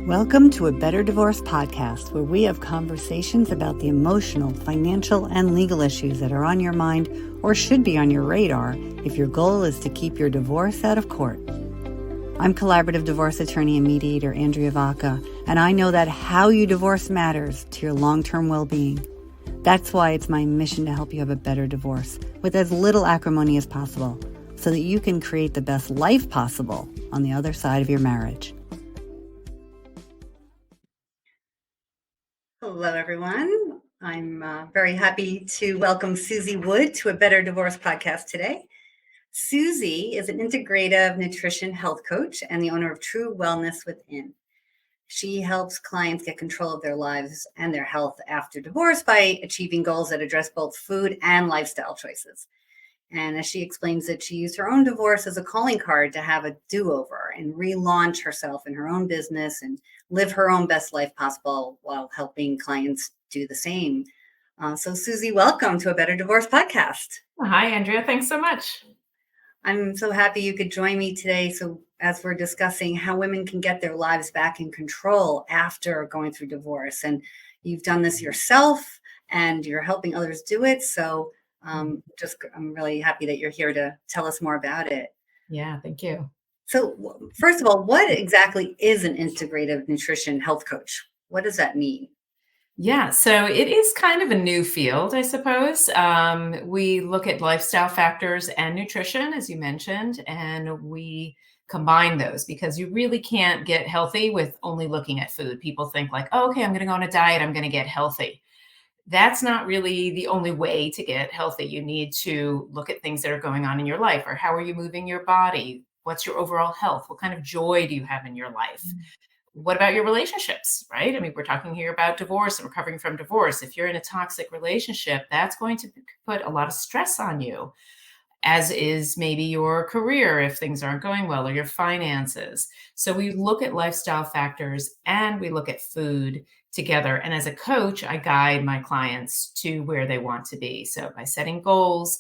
Welcome to a Better Divorce podcast, where we have conversations about the emotional, financial, and legal issues that are on your mind or should be on your radar if your goal is to keep your divorce out of court. I'm collaborative divorce attorney and mediator Andrea Vacca, and I know that how you divorce matters to your long-term well-being. That's why it's my mission to help you have a better divorce with as little acrimony as possible, so that you can create the best life possible on the other side of your marriage. Hello, everyone. I'm very happy to welcome Suzy Wood to a Better Divorce podcast today. Suzy is an integrative nutrition health coach and the owner of True Wellness Within. She helps clients get control of their lives and their health after divorce by achieving goals that address both food and lifestyle choices. And as she explains it, she used her own divorce as a calling card to have a do-over and relaunch herself in her own business and live her own best life possible while helping clients do the same. So Suzy, welcome to a Better Divorce podcast. Hi, Andrea. Thanks so much. I'm so happy you could join me today. So as we're discussing how women can get their lives back in control after going through divorce, and you've done this yourself and you're helping others do it. So I'm really happy that you're here to tell us more about it. Yeah, thank you. So first of all, what exactly is an integrative nutrition health coach? What does that mean? Yeah, so it is kind of a new field, I suppose. We look at lifestyle factors and nutrition, as you mentioned, and we combine those because you really can't get healthy with only looking at food. People think like, oh, okay, I'm going to go on a diet, I'm going to get healthy. That's not really the only way to get healthy. You need to look at things that are going on in your life, or how are you moving your body? What's your overall health? What kind of joy do you have in your life? What about your relationships, right? I mean, we're talking here about divorce and recovering from divorce. If you're in a toxic relationship, that's going to put a lot of stress on you, as is maybe your career if things aren't going well, or your finances. So we look at lifestyle factors and we look at food together. And as a coach, I guide my clients to where they want to be. So by setting goals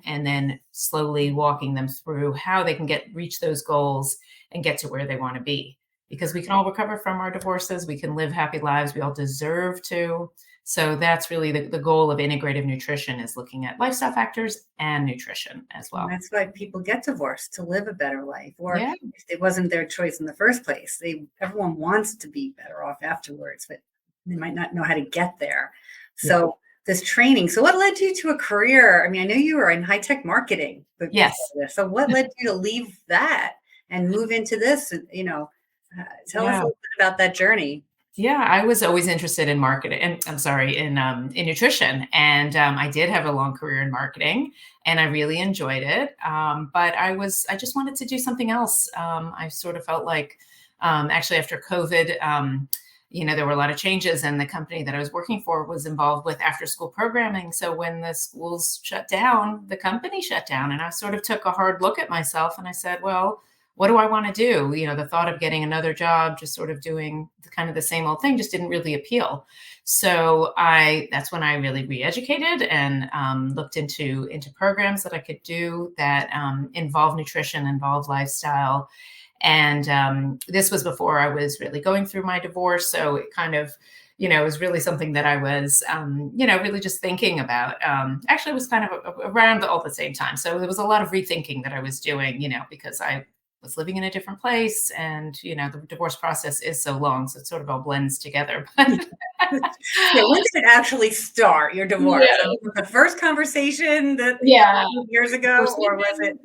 and then slowly walking them through how they can reach those goals and get to where they want to be. Because we can all recover from our divorces. We can live happy lives. We all deserve to. So that's really the goal of integrative nutrition, is looking at lifestyle factors and nutrition as well. And that's why people get divorced, to live a better life, or Yeah. if it wasn't their choice in the first place. Everyone wants to be better off afterwards, but they might not know how to get there. So this training. So what led you to a career? I mean, I know you were in high-tech marketing. But Yes. So what led you to leave that and move into this? Tell us a little bit about that journey. Yeah, I was always interested in marketing, and in nutrition. And I did have a long career in marketing, and I really enjoyed it. But I just wanted to do something else. I sort of felt like, actually after COVID, there were a lot of changes, and the company that I was working for was involved with after school programming. So when the schools shut down, the company shut down, and I sort of took a hard look at myself, and I said, well, what do I want to do? The thought of getting another job, just sort of doing kind of the same old thing, just didn't really appeal. So that's when I really re-educated and looked into programs that I could do that involve nutrition, involve lifestyle. And this was before I was really going through my divorce. So it kind of, it was really something that I was, really just thinking about. Actually, it was kind of around all the same time. So there was a lot of rethinking that I was doing, because I was living in a different place, and the divorce process is so long, so it sort of all blends together. When did it actually start, your divorce? Yeah. Was the first conversation that years ago, or was it?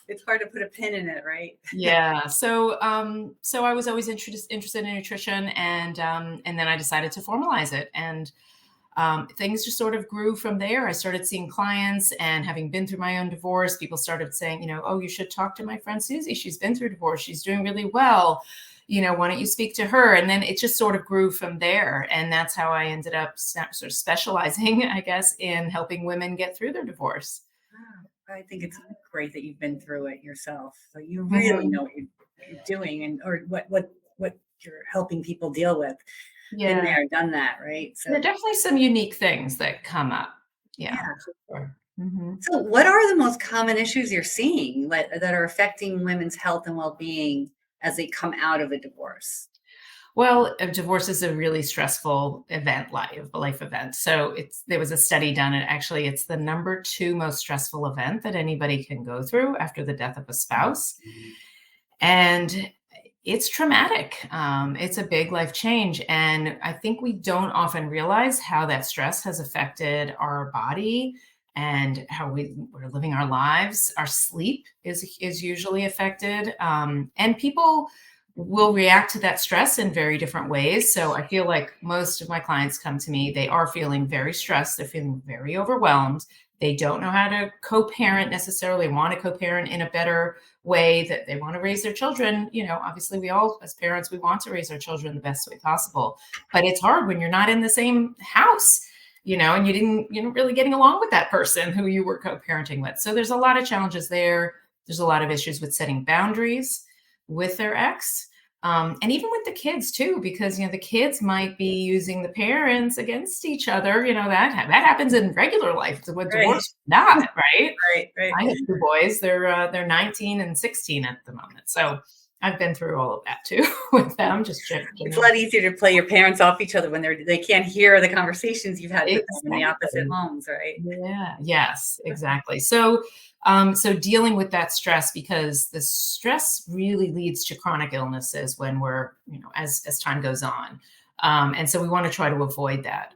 It's hard to put a pin in it, right? Yeah. So I was always interested in nutrition, and then I decided to formalize it, and things just sort of grew from there. I started seeing clients, and having been through my own divorce, people started saying, oh, you should talk to my friend Suzy. She's been through divorce. She's doing really well. Why don't you speak to her? And then it just sort of grew from there. And that's how I ended up sort of specializing, I guess, in helping women get through their divorce. I think it's great that you've been through it yourself. So you really know what you're doing, or what you're helping people deal with. Yeah. Been there, done that, right? So there are definitely some unique things that come up. Yeah. Sure. Mm-hmm. So what are the most common issues you're seeing that are affecting women's health and well-being as they come out of a divorce? Well, a divorce is a really stressful event, life event. So there was a study done, and actually, it's the number two most stressful event that anybody can go through after the death of a spouse, and it's traumatic. It's a big life change, and I think we don't often realize how that stress has affected our body and how we're living our lives. Our sleep is usually affected, and people will react to that stress in very different ways. So I feel like most of my clients come to me, they are feeling very stressed, they're feeling very overwhelmed. They don't know how to co-parent necessarily, want to co-parent in a better way, that they want to raise their children. Obviously we all, as parents, we want to raise our children the best way possible, but it's hard when you're not in the same house, and you're not really getting along with that person who you were co-parenting with. So there's a lot of challenges there. There's a lot of issues with setting boundaries with their ex. And even with the kids too, because the kids might be using the parents against each other. That happens in regular life. With Right. divorce, not right. Right. I have two boys. They're 19 and 16 at the moment. So I've been through all of that too with them. It's a lot easier to play your parents off each other when they can't hear the conversations you've had with them in the opposite homes, right? Yeah. Yes, exactly. So dealing with that stress, because the stress really leads to chronic illnesses when we're, as time goes on. And so we want to try to avoid that.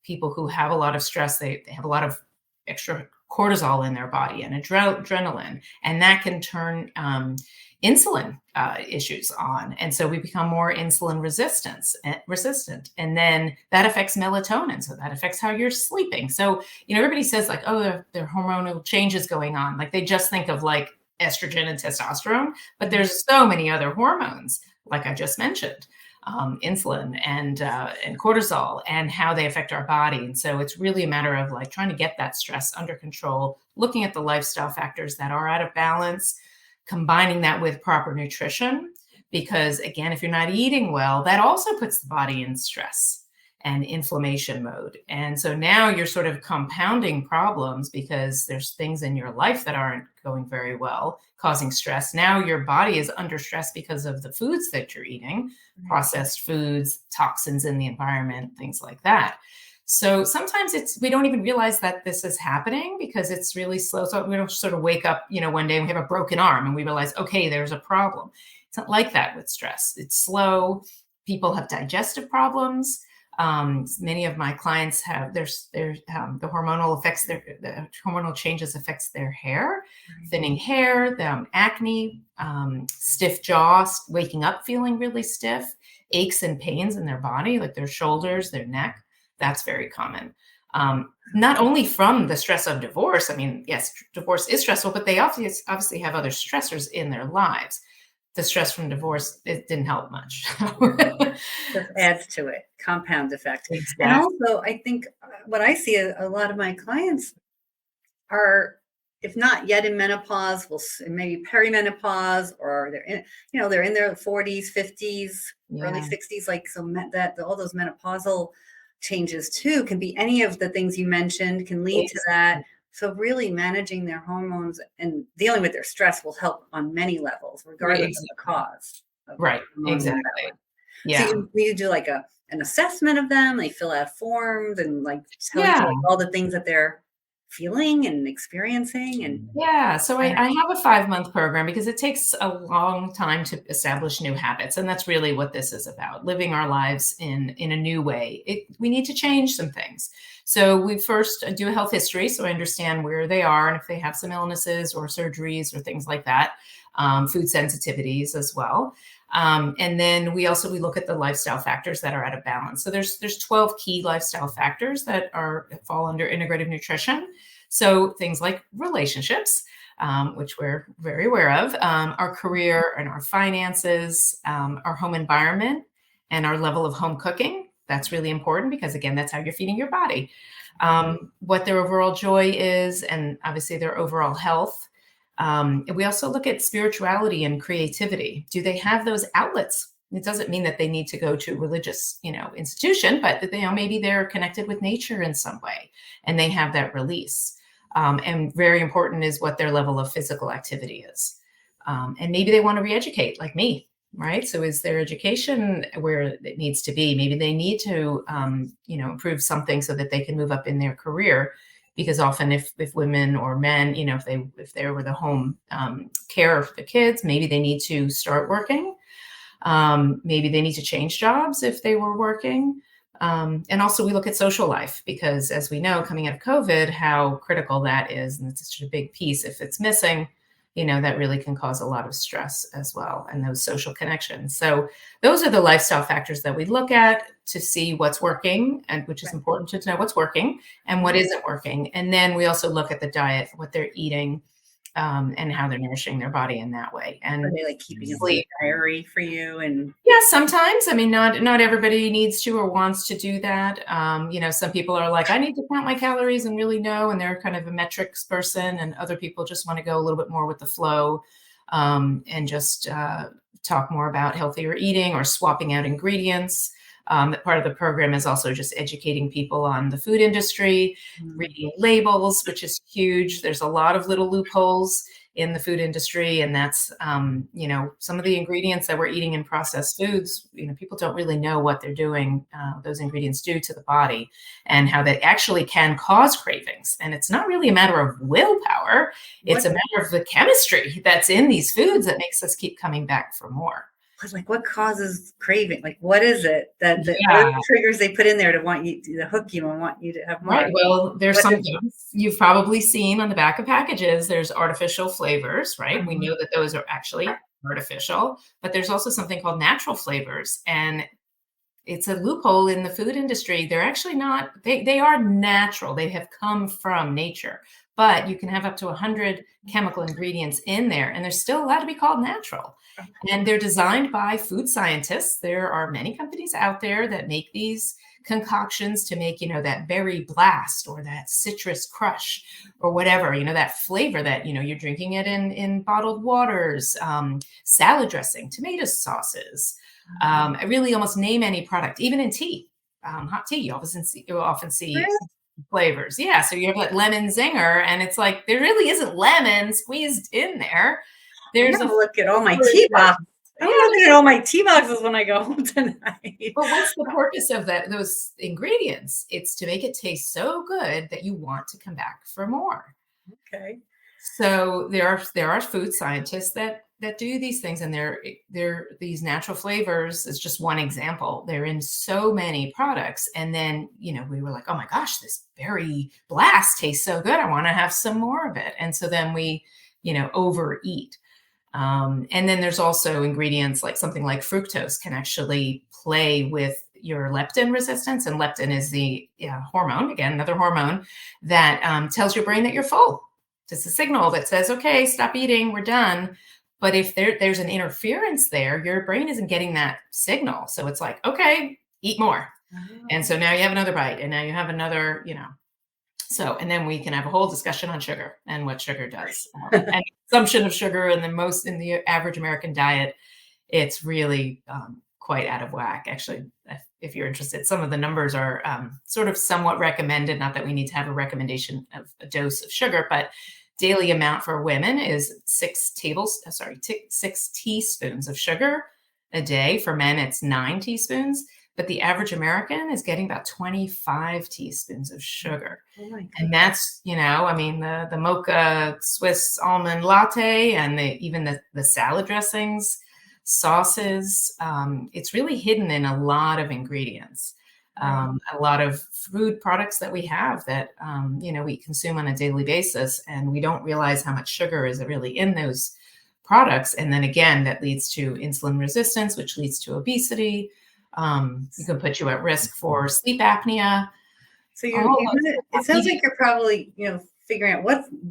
People who have a lot of stress, they have a lot of extra cortisol in their body and adrenaline, and that can turn insulin issues on. And so we become more insulin resistant. And then that affects melatonin. So that affects how you're sleeping. So, everybody says like, oh, there are hormonal changes going on. Like they just think of like estrogen and testosterone, but there's so many other hormones, like I just mentioned, insulin and cortisol, and how they affect our body. And so it's really a matter of like trying to get that stress under control, looking at the lifestyle factors that are out of balance, combining that with proper nutrition, because again, if you're not eating well, that also puts the body in stress and inflammation mode. And so now you're sort of compounding problems because there's things in your life that aren't going very well, causing stress. Now your body is under stress because of the foods that you're eating, processed foods, toxins in the environment, things like that. So sometimes we don't even realize that this is happening because it's really slow. So we don't sort of wake up, one day and we have a broken arm and we realize, okay, there's a problem. It's not like that with stress. It's slow. People have digestive problems. Many of my clients have the hormonal changes affects their hair, thinning hair, acne, stiff jaw, waking up feeling really stiff, aches and pains in their body, like their shoulders, their neck. That's very common. Not only from the stress of divorce. I mean, yes, divorce is stressful, but they obviously have other stressors in their lives. The stress from divorce, it didn't help much. Just adds to it, compound effect. Exactly. And also, I think what I see a lot of my clients are, if not yet in menopause, maybe perimenopause, or they're in their 40s, 50s, early 60s, like so that all those menopausal changes too can be any of the things you mentioned can lead to that. So really managing their hormones and dealing with their stress will help on many levels, regardless of the cause. Right. Exactly. Yeah. So you do like an assessment of them, like fill out forms and like tell you like all the things that they're feeling and experiencing. And so I have a 5-month program because it takes a long time to establish new habits. And that's really what this is about, living our lives in a new way. We need to change some things. So we first do a health history, so I understand where they are and if they have some illnesses or surgeries or things like that, food sensitivities as well. And then we look at the lifestyle factors that are out of balance. So there's 12 key lifestyle factors that fall under integrative nutrition. So things like relationships, which we're very aware of, our career and our finances, our home environment, and our level of home cooking. That's really important because, again, that's how you're feeding your body. What their overall joy is, and obviously their overall health. We also look at spirituality and creativity. Do they have those outlets? It doesn't mean that they need to go to a religious, institution, but that maybe they're connected with nature in some way and they have that release. And very important is what their level of physical activity is. And maybe they want to re-educate like me. right? So is their education where it needs to be? Maybe they need to, improve something so that they can move up in their career. Because often, if women or men, if they were the home care for the kids, maybe they need to start working. Maybe they need to change jobs if they were working. And also, we look at social life because, as we know, coming out of COVID, how critical that is. And it's such a big piece. If it's missing, that really can cause a lot of stress as well, and those social connections. So, those are the lifestyle factors that we look at to see what's working, and which is Right. important to know what's working and what isn't working. And then we also look at the diet, what they're eating, and how they're nourishing their body in that way. Are And they like keeping a sleep. diary for you? And Yeah, sometimes. I mean, not everybody needs to or wants to do that. Some people are like, I need to count my calories and really know, and they're kind of a metrics person, and other people just want to go a little bit more with the flow, and just talk more about healthier eating or swapping out ingredients. Part of the program is also just educating people on the food industry, mm, reading labels, which is huge. There's a lot of little loopholes in the food industry, and that's some of the ingredients that we're eating in processed foods. People don't really know what they're doing, those ingredients do to the body, and how they actually can cause cravings. And it's not really a matter of willpower, it's what a matter of the chemistry that's in these foods that makes us keep coming back for more. what causes craving? Like, what is it that what are Yeah. the triggers they put in there to want you to hook you and want you to have more? Right. Well, there's What some is things you've probably seen on the back of packages. There's artificial flavors, right? We Mhm. know that those are actually artificial, but there's also something called natural flavors. And it's a loophole in the food industry. They're actually not, they are natural. They have come from nature, but you can have up to 100 chemical ingredients in there, and they're still allowed to be called natural. And they're designed by food scientists. There are many companies out there that make these concoctions to make, that berry blast or that citrus crush or whatever, that flavor that, you're drinking it in bottled waters, salad dressing, tomato sauces, I really almost name any product, even in tea, hot tea. You often see Really? flavors. Yeah, so you have like lemon zinger, and it's like there really isn't lemon squeezed in there. I'm There's a gonna look at all my tea version. boxes. I'm Yeah, looking at all my tea boxes when I go home tonight. but what's the purpose of those ingredients? It's to make it taste so good that you want to come back for more. Okay. So there are food scientists that do these things, and they're these natural flavors is just one example. They're in so many products, and then we were like, oh my gosh, this berry blast tastes so good. I want to have some more of it, and so then we overeat. And then there's also ingredients like something like fructose can actually play with your leptin resistance. And leptin is the hormone, again, another hormone that tells your brain that you're full. It's a signal that says, okay, stop eating, we're done. But if there's an interference there, your brain isn't getting that signal. So it's like, okay, eat more. And Oh, so now you have another bite, and now you have another. So, and then we can have a whole discussion on sugar and what sugar does, and consumption of sugar in the average American diet. It's really quite out of whack. Actually, if you're interested, some of the numbers are sort of somewhat recommended. Not that we need to have a recommendation of a dose of sugar, but daily amount for women is 6 teaspoons of sugar a day. For men, it's 9 teaspoons. But the average American is getting about 25 teaspoons of sugar. oh my And goodness. that's, I mean, the mocha Swiss almond latte and even the salad dressings, sauces, it's really hidden in a lot of ingredients. Right. A lot of food products that we have that, we consume on a daily basis, and we don't realize how much sugar is really in those products. And then again, that leads to insulin resistance, which leads to obesity. It can put you at risk for sleep apnea. So All you're those gonna, things it not sounds eating. like you're probably, figuring out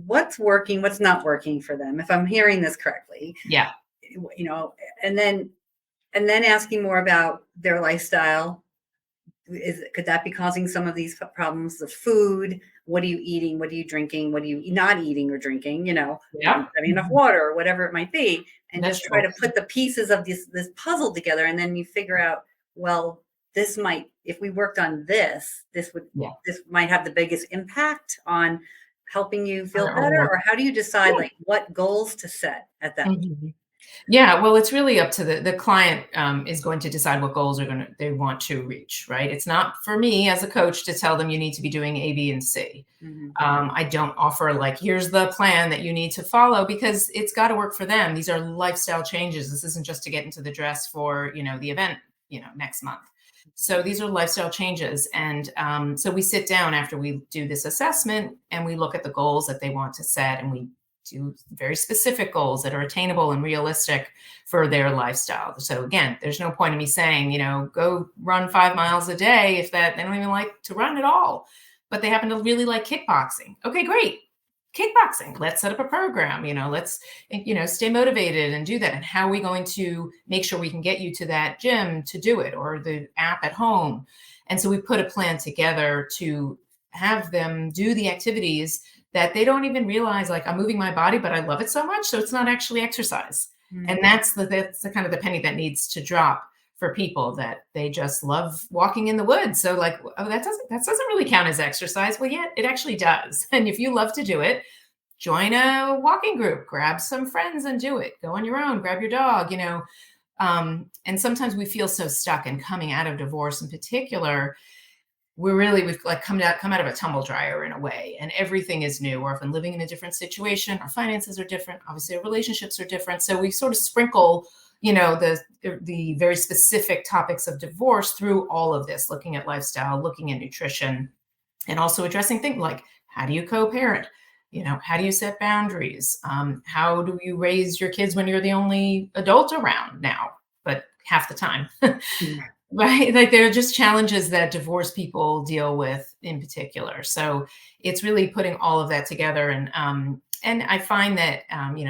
what's working, what's not working for them, if I'm hearing this correctly. Yeah. You know, and then asking more about their lifestyle. Could that be causing some of these problems? The food, what are you eating? What are you drinking? What are you not eating or drinking? Are you Yeah. having enough water or whatever it might be? And just try Vegetables. to put the pieces of this puzzle together, and then you figure out, well, this might, if we worked on Yeah. this might have the biggest impact on helping you On feel their better. overall. Or how do you decide Yeah. like what goals to set at that? Mhm. Yeah, well, it's really up to the client is going to decide what goals they want to reach, right? It's not for me as a coach to tell them you need to be doing A, B, and C. Mhm. I don't offer like, here's the plan that you need to follow because it's got to work for them. These are lifestyle changes. This isn't just to get into the dress for, the event, next month. So these are lifestyle changes. And so we sit down after we do this assessment and we look at the goals that they want to set, and we do very specific goals that are attainable and realistic for their lifestyle. So again, there's no point in me saying, go run 5 miles a day if that they don't even like to run at all, but they happen to really like kickboxing. Okay, great. Kickboxing. Let's set up a program, let's, stay motivated and do that. And how are we going to make sure we can get you to that gym to do it, or the app at home? And so we put a plan together to have them do the activities that they don't even realize, like, I'm moving my body, but I love it so much. So it's not actually exercise. And that's the kind of the penny that needs to drop for people, that they just love walking in the woods. So like, oh, that doesn't really count as exercise. Well, yeah, it actually does. And if you love to do it, join a walking group, grab some friends and do it. Go on your own, grab your dog, and sometimes we feel so stuck, and coming out of divorce in particular, we've like come out of a tumble dryer in a way, and everything is new. We're often living in a different situation. Our finances are different. Obviously, our relationships are different. So we sort of sprinkle, the very specific topics of divorce through all of this, looking at lifestyle, looking at nutrition, and also addressing things like, how do you co-parent? How do you set boundaries? How do you raise your kids when you're the only adult around now, but half the time? Right. Like, there are just challenges that divorced people deal with in particular. So it's really putting all of that together. And I find that,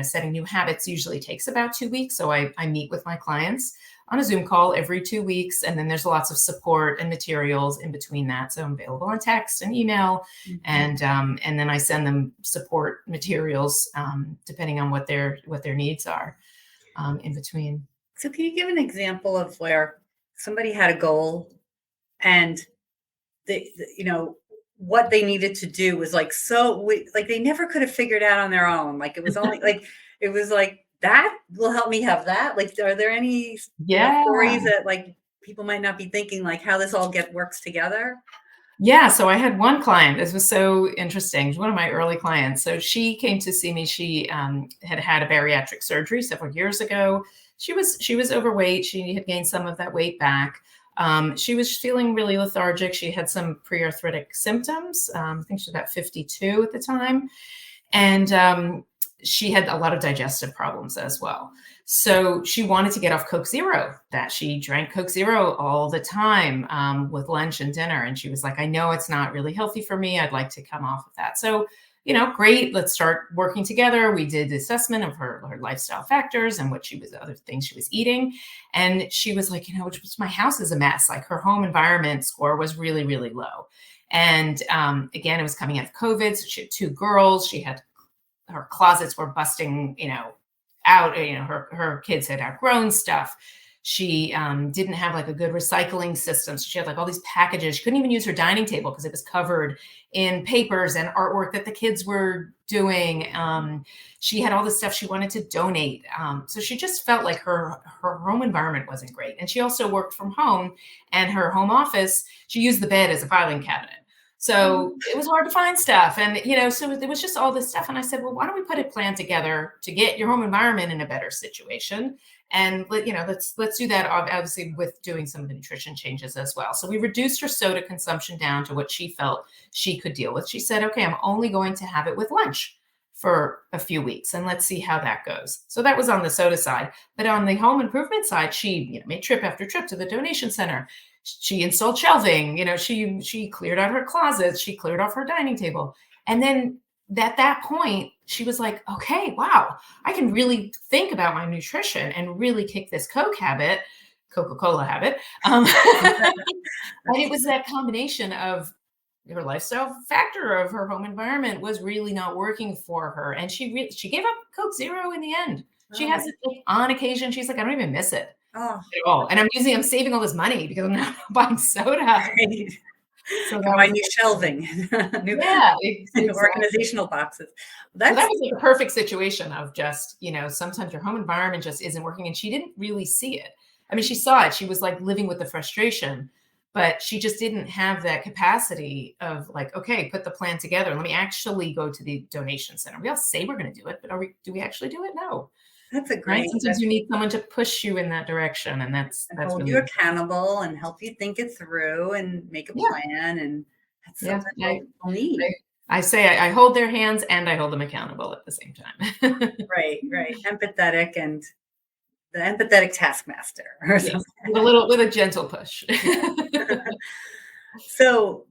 setting new habits usually takes about 2 weeks. So I meet with my clients on a Zoom call every 2 weeks. And then there's lots of support and materials in between that. So I'm available on text and email. And then I send them support materials, depending on what their needs are, in between. So can you give an example of where somebody had a goal and what they needed to do was like, like they never could have figured out on their own. Like it was only like, it was like, that will help me have that. Like, are there any Yeah. stories that like people might not be thinking, like how this all works together? Yeah, so I had one client. This was so interesting. One of my early clients. So she came to see me. She had had a bariatric surgery several years ago. She was overweight. She had gained some of that weight back. She was feeling really lethargic. She had some pre-arthritic symptoms. I think she was about 52 at the time, and she had a lot of digestive problems as well. So she wanted to get off Coke Zero. That she drank Coke Zero all the time, with lunch and dinner. And she was like, I know it's not really healthy for me. I'd like to come off of that. So, great. Let's start working together. We did the assessment of her lifestyle factors and other things she was eating. And she was like, my house is a mess. Like, her home environment score was really, really low. And again, it was coming out of COVID. So she had 2 girls. Her closets were busting, out. Her kids had outgrown stuff. She didn't have like a good recycling system. So she had like all these packages. She couldn't even use her dining table because it was covered in papers and artwork that the kids were doing. She had all this stuff she wanted to donate. So she just felt like her home environment wasn't great. And she also worked from home, and her home office, she used the bed as a filing cabinet. So it was hard to find stuff. And, so there was just all this stuff. And I said, well, why don't we put a plan together to get your home environment in a better situation? And, let's do that, obviously, with doing some of the nutrition changes as well. So we reduced her soda consumption down to what she felt she could deal with. She said, okay, I'm only going to have it with lunch for a few weeks, and let's see how that goes. So that was on the soda side. But on the home improvement side, she made trip after trip to the donation center. She installed shelving. She cleared out her closets. She cleared off her dining table. And then at that point, she was like, okay, wow, I can really think about my nutrition and really kick this Coca-Cola habit. And it was that combination of her lifestyle factor of her home environment was really not working for her. And she gave up Coke Zero in the end. She has it on occasion. She's like, I don't even miss it. Oh, At all. And I'm saving all this money because I'm not buying soda. right. So that Combine was new shelving, new yeah, exactly. organizational boxes. So that That's was like a perfect situation of just, sometimes your home environment just isn't working and she didn't really see it. I mean, she saw it. She was like living with the frustration, but she just didn't have that capacity of like, okay, put the plan together. Let me actually go to the donation center. We all say we're going to do it, but do we actually do it? No. that's a Right? great Sometimes you need someone to push you in that direction, and and that's hold you really accountable and help you think it through and make a yeah, plan, and that's yeah. sometimes all people need. I I say I hold their hands and I hold them accountable at the same time. Right, right. Empathetic and the empathetic taskmaster or Yes, something. with a gentle push. So,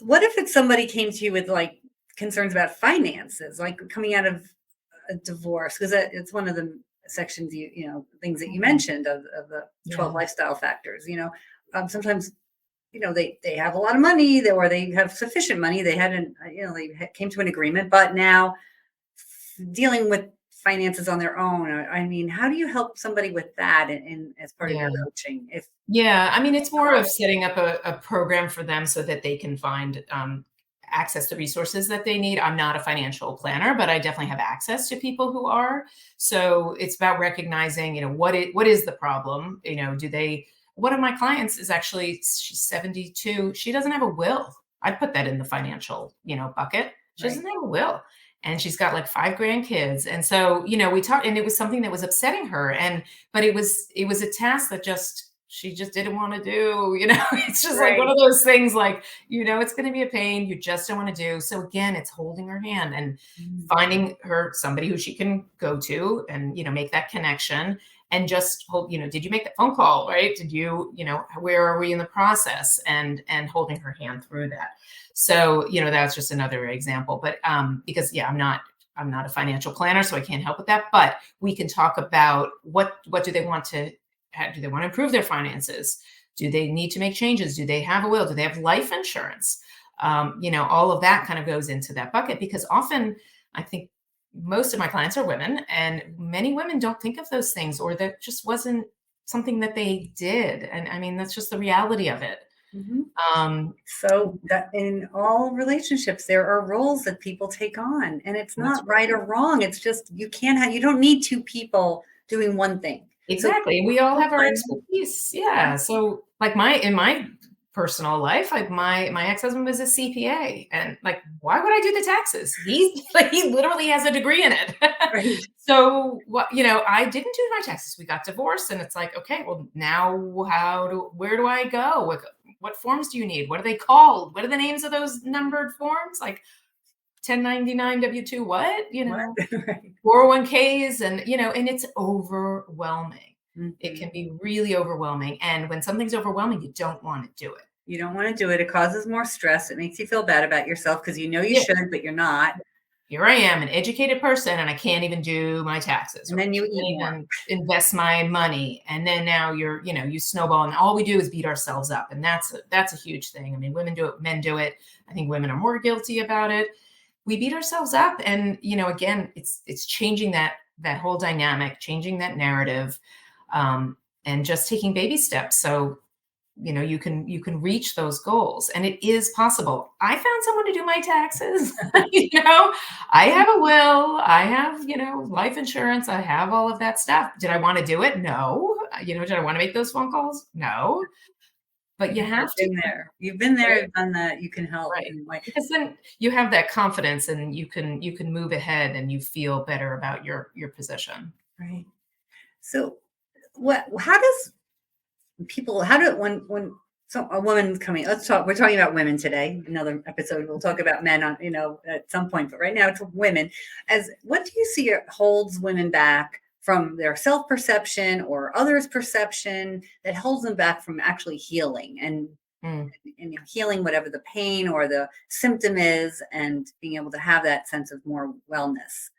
what if it's somebody came to you with like concerns about finances, like coming out of a divorce? Because it's one of the sections things that you Mhm. mentioned of the 12 Yeah, lifestyle factors. Sometimes they have a lot of money, or they have sufficient money. They hadn't, came to an agreement, but now dealing with finances on their own. I mean, how do you help somebody with that as part of yeah. your coaching? If Yeah, I mean, it's more of setting up a program for them so that they can find, access to resources that they need. I'm not a financial planner, but I definitely have access to people who are. So it's about recognizing, what is the problem? Do they one of my clients is actually she's 72. She doesn't have a will. I put that in the financial, bucket. She right, doesn't have a will. And she's got like 5 grandkids. And so, we talked and it was something that was upsetting her. But it was a task that she just didn't want to do. It's just like one right, of those things like, it's going to be a pain, you just don't want to do. So again, it's holding her hand and mm, finding her somebody who she can go to and make that connection and just hold, did you make that phone call, right? Did you, where are we in the process, and holding her hand through that. So, that's just another example. But because I'm not a financial planner, so I can't help with that. But we can talk about what do they want to how, do they want to improve their finances? Do they need to make changes? Do they have a will? Do they have life insurance? All of that kind of goes into that bucket because often I think most of my clients are women, and many women don't think of those things, or that just wasn't something that they did. And I mean, that's just the reality of it. mhm. Um, So that in all relationships, there are roles that people take on, and it's that's not right or wrong. It's just you don't need two people doing one thing. So Exactly. We all people have our find, expertise. yeah, Yeah. So like in my personal life, like my ex-husband was a CPA, and like why would I do the taxes? He's like he literally has a degree in it. right, So what, I didn't do my taxes. We got divorced and it's like, okay, well now where do I go? What forms do you need? What are they called? What are the names of those numbered forms? Like 1099 W2 what? what, right, 401ks and it's overwhelming. It mhm. can be really overwhelming. And when something's overwhelming, you don't want to do it. You don't want to do it. It causes more stress. It makes you feel bad about yourself because you know you Yeah. should, but you're not. Here I am, an educated person, and I can't even do my taxes And or I then you eat can't more. even invest my money. And then now you snowball, and all we do is beat ourselves up. And that's a huge thing. I mean, women do it, men do it. I think women are more guilty about it. We beat ourselves up. And, again, it's changing that whole dynamic, changing that narrative, um, and just taking baby steps. So you can reach those goals, and it is possible. I found someone to do my taxes. I have a will, I have life insurance, I have all of that stuff. Did I want to do it? No. Did I want to make those phone calls? No. But you You've have to, been there. You've been there, right? you've done that. You can help. Right. And like, Because then you have that confidence, and you can move ahead, and you feel better about your position. right. So how does how do when so a woman's coming, we're talking about women today. Another episode, we'll talk about men on, at some point, but right now it's women. What do you see holds women back from their self-perception or others' perception that holds them back from actually healing Mm. and healing whatever the pain or the symptom is, and being able to have that sense of more wellness?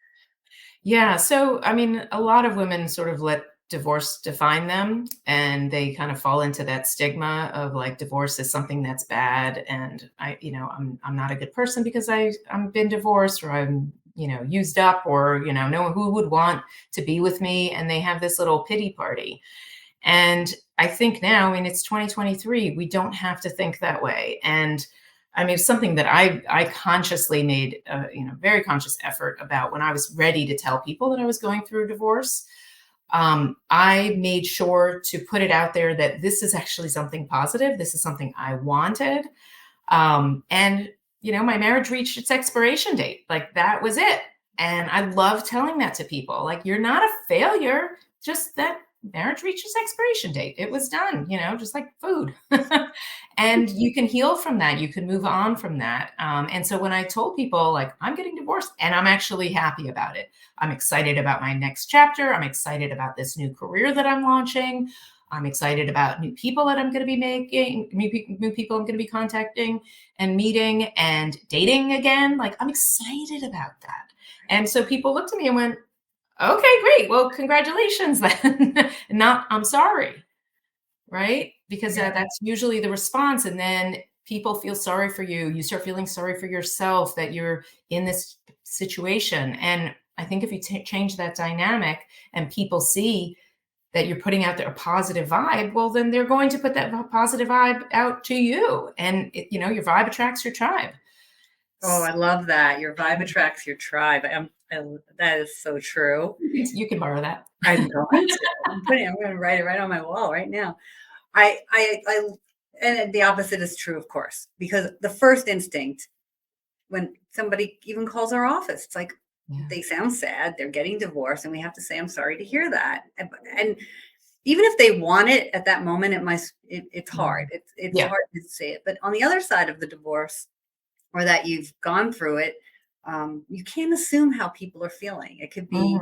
Yeah. So, I mean, a lot of women sort of let divorce define them, and they kind of fall into that stigma of like divorce is something that's bad. And I'm not a good person because I'm been divorced, or I'm, used up, or, no one who would want to be with me. And they have this little pity party. And I think now, I mean, it's 2023, we don't have to think that way. And I mean, it's something that I consciously made a, very conscious effort about when I was ready to tell people that I was going through a divorce. I made sure to put it out there that this is actually something positive. This is something I wanted. And, my marriage reached its expiration date. Like that was it. And I love telling that to people. Like, you're not a failure, just that marriage reached its expiration date. It was done, just like food. And you can heal from that. You can move on from that. And so when I told people, like, I'm getting divorced and I'm actually happy about it, I'm excited about my next chapter. I'm excited about this new career that I'm launching. I'm excited about new people that I'm going to be making, new people I'm going to be contacting and meeting and dating again. Like, I'm excited about that. And so people looked at me and went, okay, great. Well, congratulations then. Not, I'm sorry. Right? Because that's usually the response. And then people feel sorry for you. You start feeling sorry for yourself that you're in this situation. And I think if you change that dynamic and people see that you're putting out there a positive vibe, well, then they're going to put that positive vibe out to you. And, your vibe attracts your tribe. Oh, I love that. Your vibe attracts your tribe. That is so true. You can borrow that. I'm going to. I'm going to write it right on my wall right now. And the opposite is true, of course, because the first instinct when somebody even calls our office, it's like, they sound sad, they're getting divorced, and we have to say, I'm sorry to hear that. And even if they want it at that moment, it's hard. It's hard to say it. But on the other side of the divorce, or that you've gone through it, you can't assume how people are feeling. It could be,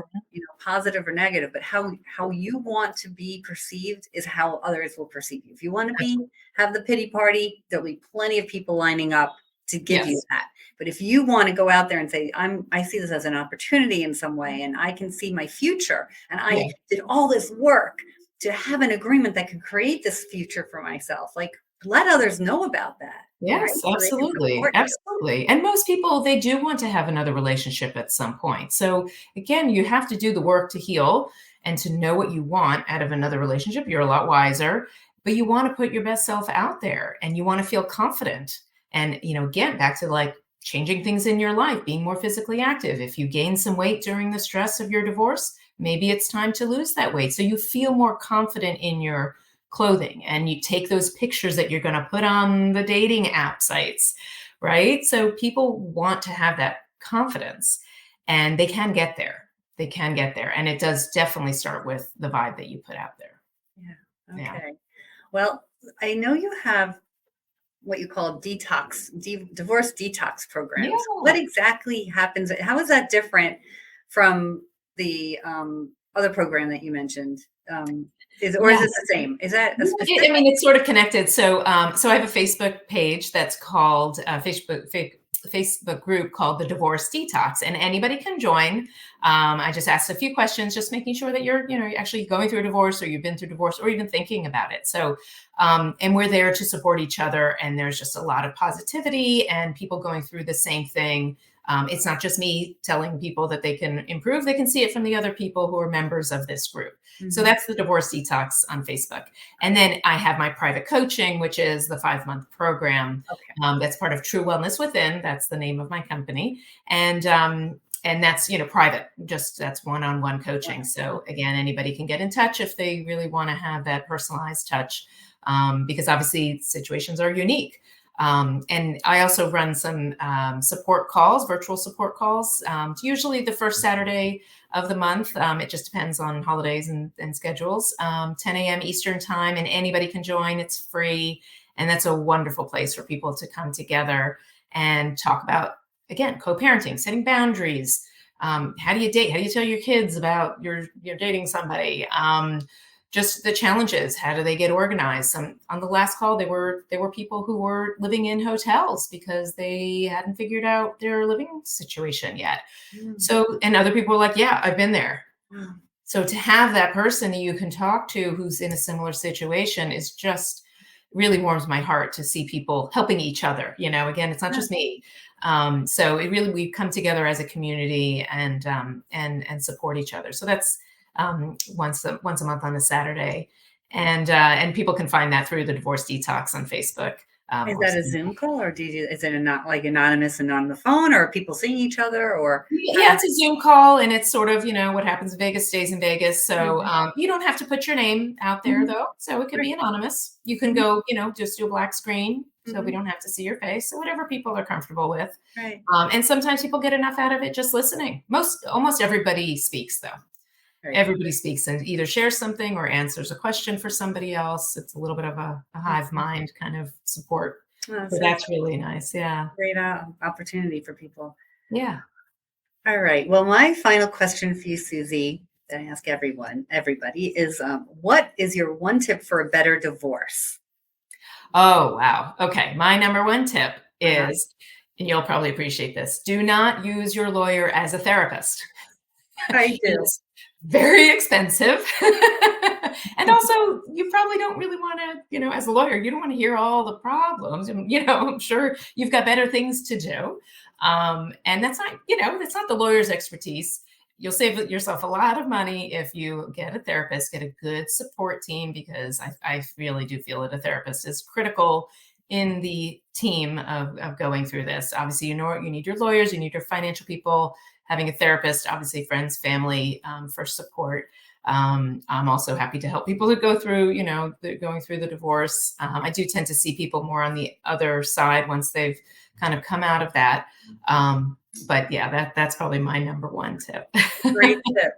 positive or negative, but how you want to be perceived is how others will perceive you. If you want to have the pity party, there'll be plenty of people lining up to give you that. But if you want to go out there and say, I see this as an opportunity in some way, and I can see my future, and I did all this work to have an agreement that could create this future for myself, like, let others know about that. Yes, right? absolutely. Absolutely. And most people, they do want to have another relationship at some point. So again, you have to do the work to heal and to know what you want out of another relationship. You're a lot wiser, but you want to put your best self out there and you want to feel confident. And, again, back to like changing things in your life, being more physically active. If you gain some weight during the stress of your divorce, maybe it's time to lose that weight. So you feel more confident in your clothing and you take those pictures that you're going to put on the dating app sites, right? So people want to have that confidence and they can get there. They can get there. And it does definitely start with the vibe that you put out there. Yeah. Okay. Well, I know you have what you call divorce detox programs. Yeah. What exactly happens? How is that different from the other program that you mentioned? Is it the same? Is that a specific? I mean, it's sort of connected. So, so I have a Facebook page that's called Facebook group called the Divorce Detox, and anybody can join. I just asked a few questions, just making sure that you're actually going through a divorce, or you've been through divorce, or even thinking about it. So, and we're there to support each other. And there's just a lot of positivity and people going through the same thing. It's not just me telling people that they can improve. They can see it from the other people who are members of this group. Mm-hmm. So that's the Divorce Detox on Facebook. And then I have my private coaching, which is the 5-month program. Okay. That's part of True Wellness Within. That's the name of my company. And that's, private, just that's one-on-one coaching. Yeah. So again, anybody can get in touch if they really want to have that personalized touch, because obviously situations are unique. And I also run some support calls, virtual support calls, usually the first Saturday of the month. It just depends on holidays and schedules, 10 a.m. Eastern time, and anybody can join. It's free. And that's a wonderful place for people to come together and talk about, again, co-parenting, setting boundaries. How do you date? How do you tell your kids about you're dating somebody? Just the challenges. How do they get organized? On the last call, there were people who were living in hotels because they hadn't figured out their living situation yet. So, and other people were like, yeah, I've been there. So to have that person that you can talk to who's in a similar situation is just really warms my heart to see people helping each other. Again, it's not just me. So it really, we come together as a community and support each other. So that's once a month on a Saturday. And people can find that through the Divorce Detox on Facebook. Is Or that a Zoom call, or is it not like anonymous and on the phone, or are people seeing each other, or yeah, it's a Zoom call, and it's sort of, what happens in Vegas stays in Vegas. So Mhm. you don't have to put your name out there, Mhm. though. So it can be Right. anonymous. You can Mhm. go, just do a black screen, so we Mhm. don't have to see your face. So whatever people are comfortable with. Right. And sometimes people get enough out of it just listening. Almost everybody speaks, though. Right. Everybody speaks and either shares something or answers a question for somebody else. It's a little bit of a hive Mhm. mind kind of support. Oh, So so it's that's really nice. Yeah. a great opportunity for people. Yeah. All right. Well, my final question for you, Suzy, that I ask everybody, is what is your one tip for a better divorce? Oh, wow. Okay. My number one tip Uh-huh. is, and you'll probably appreciate this, do not use your lawyer as a therapist. I It do. is very expensive. And also, you probably don't really want to, as a lawyer, you don't want to hear all the problems. And, I'm sure you've got better things to do. And that's not the lawyer's expertise. You'll save yourself a lot of money if you get a therapist, get a good support team, because I really do feel that a therapist is critical in the team of going through this. Obviously, you need your lawyers, you need your financial people, having a therapist, obviously friends, family, for support. I'm also happy to help people who go through, going through the divorce. I do tend to see people more on the other side once they've kind of come out of that. But yeah, that's probably my number one tip. Great tip.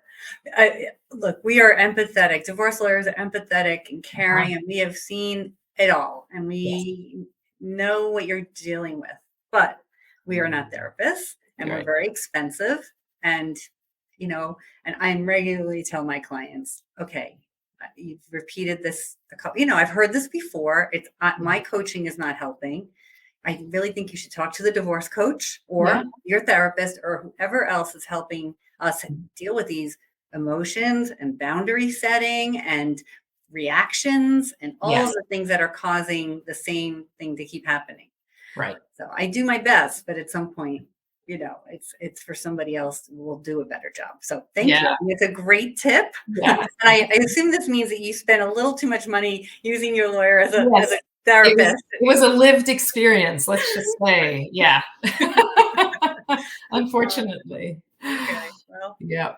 Look, we are empathetic. Divorce lawyers are empathetic and Uh-huh. caring, and we have seen it all, and Yes, we know what you're dealing with. But we are not therapists, and you're we're right. very expensive. And you know, and I'm regularly tell my clients, okay, you've repeated this. I've heard this before. It's my coaching is not helping. I really think you should talk to the divorce coach Yeah. or your therapist or whoever else is helping us deal with these emotions and boundary setting and reactions and all of Yes. the things that are causing the same thing to keep happening. Right. So I do my best, but at some point, it's for somebody else who will do a better job. So thank Yeah. you. It's a great tip. And Yeah. I assume this means that you spend a little too much money using your lawyer as a Yes. It was therapist. it was a lived experience, let's just say. Yeah. Unfortunately. Okay. Well, Yeah.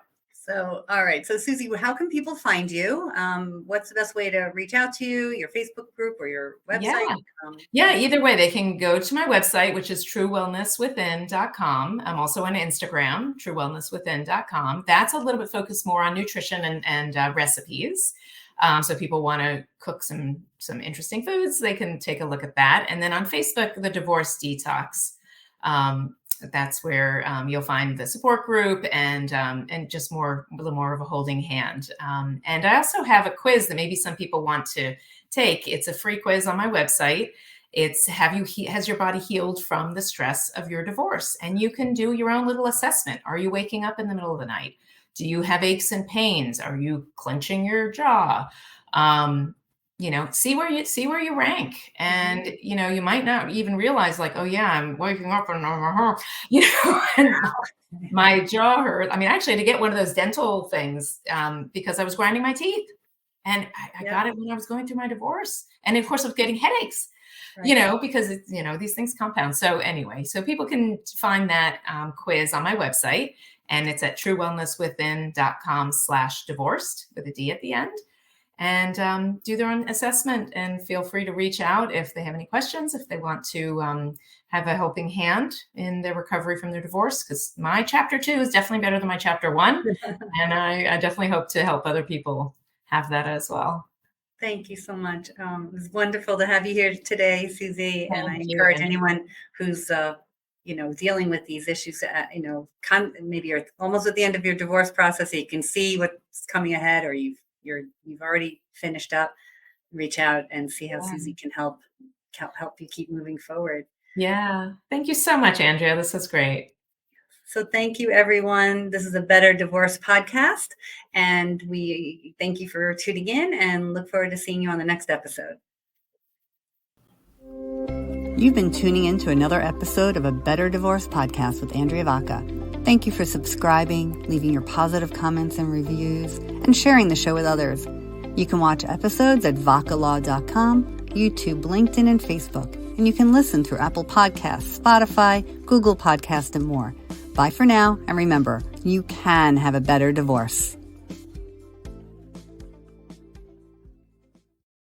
all right. So, Suzy, how can people find you? What's the best way to reach out to you? Your Facebook group or your Yeah. website? Yeah, either way, they can go to my website, which is truewellnesswithin.com. I'm also on Instagram, truewellnesswithin.com. That's a little bit focused more on nutrition and recipes. So people want to cook some interesting foods, they can take a look at that. And then on Facebook, the Divorce Detox. That's where you'll find the support group and just a little more of a holding hand. And I also have a quiz that maybe some people want to take. It's a free quiz on my website. It's has your body healed from the stress of your divorce? And you can do your own little assessment. Are you waking up in the middle of the night? Do you have aches and pains? Are you clenching your jaw? See where you rank. Mhm. And you might not even realize, like, oh yeah, I'm waking up and and my jaw hurt. I mean, actually I had to get one of those dental things because I was grinding my teeth. And I Yeah. got it when I was going through my divorce. And of course, I was getting headaches, Right. because it's, these things compound. So anyway, so people can find that quiz on my website, and it's at truewellnesswithin.com/divorced with a D at the end, and do their own assessment. And feel free to reach out if they have any questions, if they want to have a helping hand in their recovery from their divorce, because my chapter 2 is definitely better than my chapter 1. And I definitely hope to help other people have that as well. Thank you so much. It was wonderful to have you here today, Suzy. And I Thank you, encourage Andrea. anyone who's, dealing with these issues, maybe you're almost at the end of your divorce process, so you can see what's coming ahead, or you've already finished up. Reach out and see how Yeah. Suzy can help you keep moving forward. Yeah. Thank you so much, Andrea. This was great. So thank you, everyone. This is a Better Divorce podcast, and we thank you for tuning in and look forward to seeing you on the next episode. You've been tuning in to another episode of a Better Divorce podcast with Andrea Vacca. Thank you for subscribing, leaving your positive comments and reviews, and sharing the show with others. You can watch episodes at vaccalaw.com, YouTube, LinkedIn, and Facebook. And you can listen through Apple Podcasts, Spotify, Google Podcasts, and more. Bye for now, and remember, you can have a better divorce.